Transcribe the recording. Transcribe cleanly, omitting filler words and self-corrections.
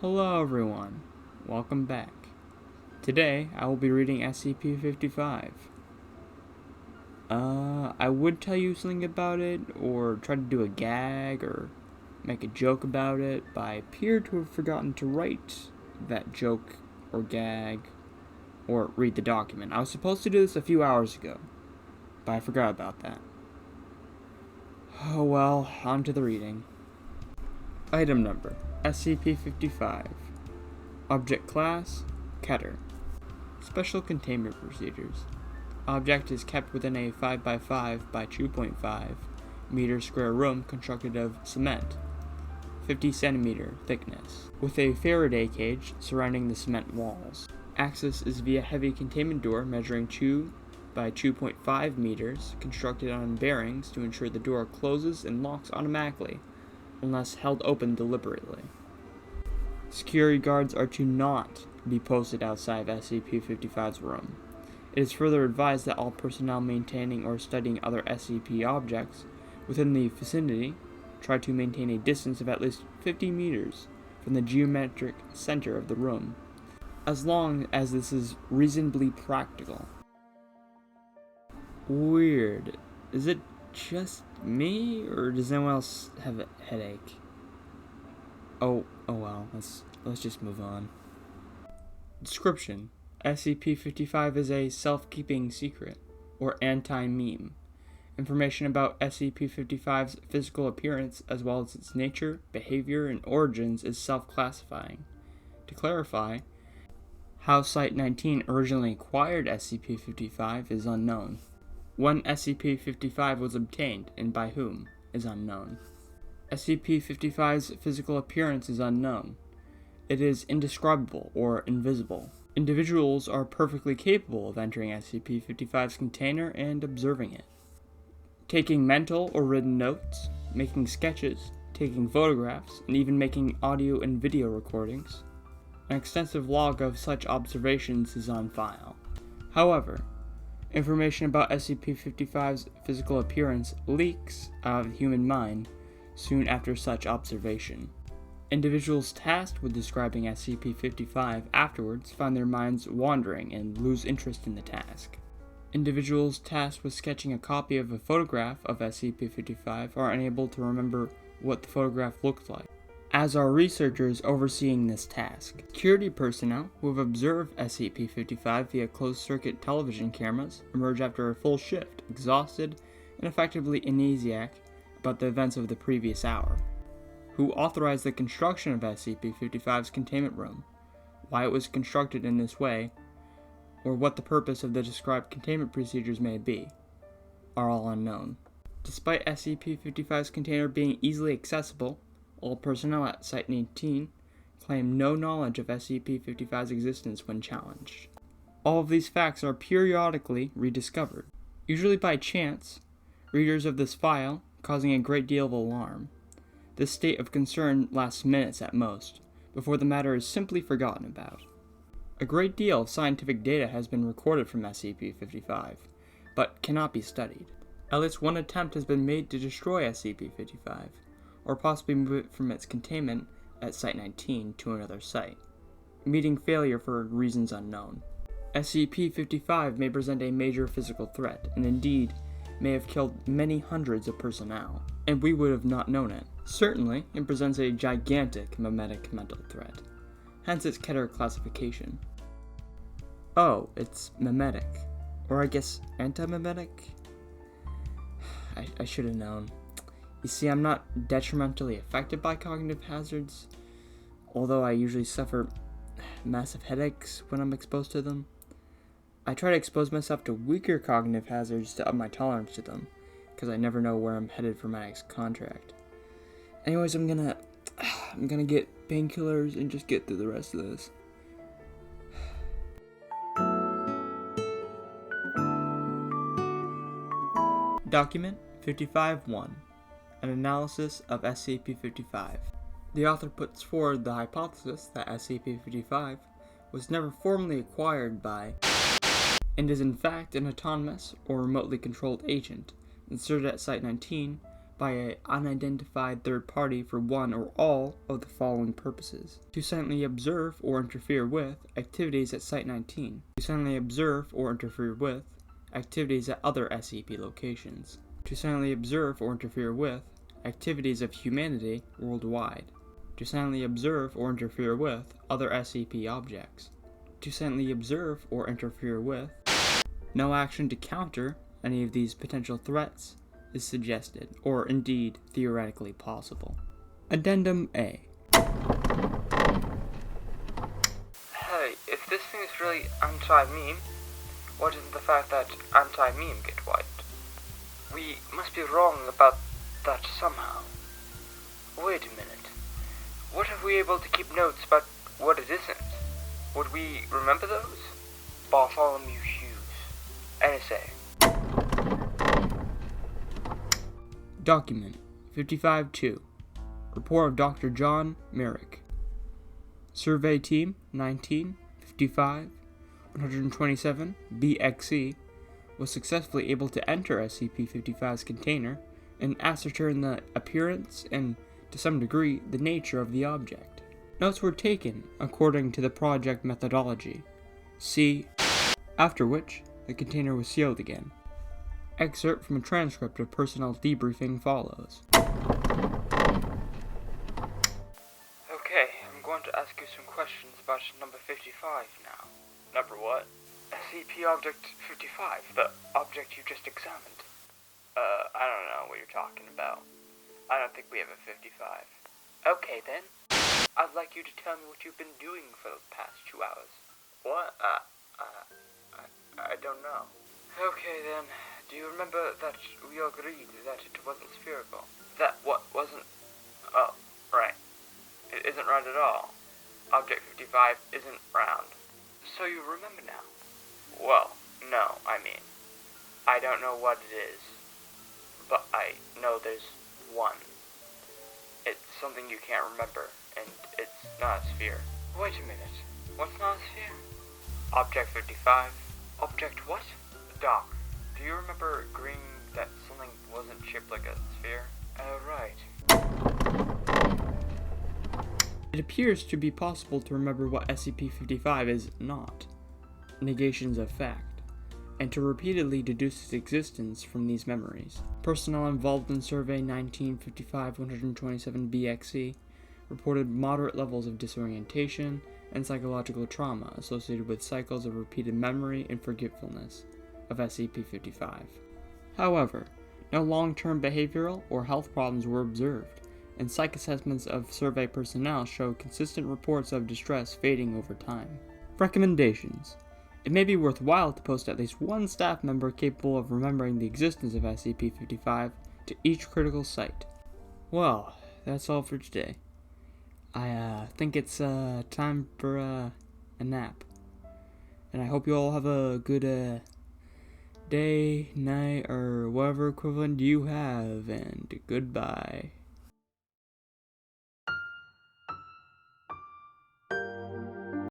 Hello everyone, welcome back. Today I will be reading SCP-55. I would tell you something about it, or try to do a gag, or make a joke about it, but I appear to have forgotten to write that joke or gag, or read the document. I was supposed to do this a few hours ago, but I forgot about that. Oh well, on to the reading. Item number, SCP-55. Object Class, Keter. Special Containment Procedures. Object is kept within a 5x5 by 2.5 meter square room constructed of cement, 50 centimeter thickness, with a Faraday cage surrounding the cement walls. Access is via heavy containment door measuring 2 by 2.5 meters, constructed on bearings to ensure the door closes and locks automatically, unless held open deliberately. Security guards are to not be posted outside of SCP-55's room. It is further advised that all personnel maintaining or studying other SCP objects within the vicinity try to maintain a distance of at least 50 meters from the geometric center of the room, as long as this is reasonably practical. Weird. Is it just me, or does anyone else have a headache? Oh well, let's just move on. Description: SCP-55 is a self-keeping secret, or anti-meme. Information about SCP-55's physical appearance, as well as its nature, behavior, and origins, is self-classifying. To clarify, how Site-19 originally acquired SCP-55 is unknown. When SCP-55 was obtained, and by whom, is unknown. SCP-55's physical appearance is unknown. It is indescribable or invisible. Individuals are perfectly capable of entering SCP-55's container and observing it, taking mental or written notes, making sketches, taking photographs, and even making audio and video recordings. An extensive log of such observations is on file. However, information about SCP-55's physical appearance leaks out of the human mind soon after such observation. Individuals tasked with describing SCP-55 afterwards find their minds wandering and lose interest in the task. Individuals tasked with sketching a copy of a photograph of SCP-55 are unable to remember what the photograph looked like, as are researchers overseeing this task. Security personnel who have observed SCP-55 via closed-circuit television cameras emerge after a full shift, exhausted and effectively amnesiac about the events of the previous hour. Who authorized the construction of SCP-55's containment room, why it was constructed in this way, or what the purpose of the described containment procedures may be, are all unknown. Despite SCP-55's container being easily accessible, all personnel at Site-19 claim no knowledge of SCP-55's existence when challenged. All of these facts are periodically rediscovered, usually by chance, readers of this file causing a great deal of alarm. This state of concern lasts minutes at most, before the matter is simply forgotten about. A great deal of scientific data has been recorded from SCP-55, but cannot be studied. At least one attempt has been made to destroy SCP-55, or possibly move it from its containment at Site-19 to another site, meeting failure for reasons unknown. SCP-55 may present a major physical threat, and indeed may have killed many hundreds of personnel, and we would have not known it. Certainly, it presents a gigantic memetic mental threat, hence its Keter classification. Oh, it's memetic, or I guess anti-memetic? I should have known. You see, I'm not detrimentally affected by cognitive hazards, although I usually suffer massive headaches when I'm exposed to them. I try to expose myself to weaker cognitive hazards to up my tolerance to them, because I never know where I'm headed for my next contract. Anyways, I'm gonna get painkillers and just get through the rest of this. Document 55-1. An analysis of SCP-55. The author puts forward the hypothesis that SCP-55 was never formally acquired by, and is in fact an autonomous or remotely controlled agent inserted at Site-19 by an unidentified third party for one or all of the following purposes: to silently observe or interfere with activities at Site-19, to silently observe or interfere with activities at other SCP locations, to silently observe or interfere with activities of humanity worldwide, to silently observe or interfere with other SCP objects, to silently observe or interfere with. No action to counter any of these potential threats is suggested, or indeed theoretically possible. Addendum A. Hey, if this thing is really anti-meme, why doesn't the fact that anti-meme get wiped? We must be wrong about that somehow. Wait a minute. What if we able to keep notes about what it isn't? Would we remember those? Bartholomew Hughes, NSA. Document 55-2. Report of Dr. John Merrick. Survey Team 1955 127 BXC was successfully able to enter SCP-55's container and ascertain the appearance and, to some degree, the nature of the object. Notes were taken according to the project methodology. C. After which, the container was sealed again. Excerpt from a transcript of personnel debriefing follows. Okay, I'm going to ask you some questions about number 55 now. Number what? SCP Object 55, the object you just examined. I don't know what you're talking about. I don't think we have a 55. Okay then. I'd like you to tell me what you've been doing for the past 2 hours. What? I don't know. Okay then. Do you remember that we agreed that it wasn't spherical? That what wasn't? Oh, right. It isn't round at all. Object 55 isn't round. So you remember now? Well, no, I mean, I don't know what it is, but I know there's one. It's something you can't remember, and it's not a sphere. Wait a minute. What's not a sphere? Object 55. Object what? Doc, do you remember agreeing that something wasn't shaped like a sphere? Right. It appears to be possible to remember what SCP-55 is not, negations of fact, and to repeatedly deduce its existence from these memories. Personnel involved in Survey 1955-127-BXC reported moderate levels of disorientation and psychological trauma associated with cycles of repeated memory and forgetfulness of SCP-55. However, no long-term behavioral or health problems were observed, and psych assessments of survey personnel show consistent reports of distress fading over time. Recommendations. It may be worthwhile to post at least one staff member capable of remembering the existence of SCP-55 to each critical site. Well, that's all for today. I think it's time for a nap. And I hope you all have a good day, night, or whatever equivalent you have, and goodbye.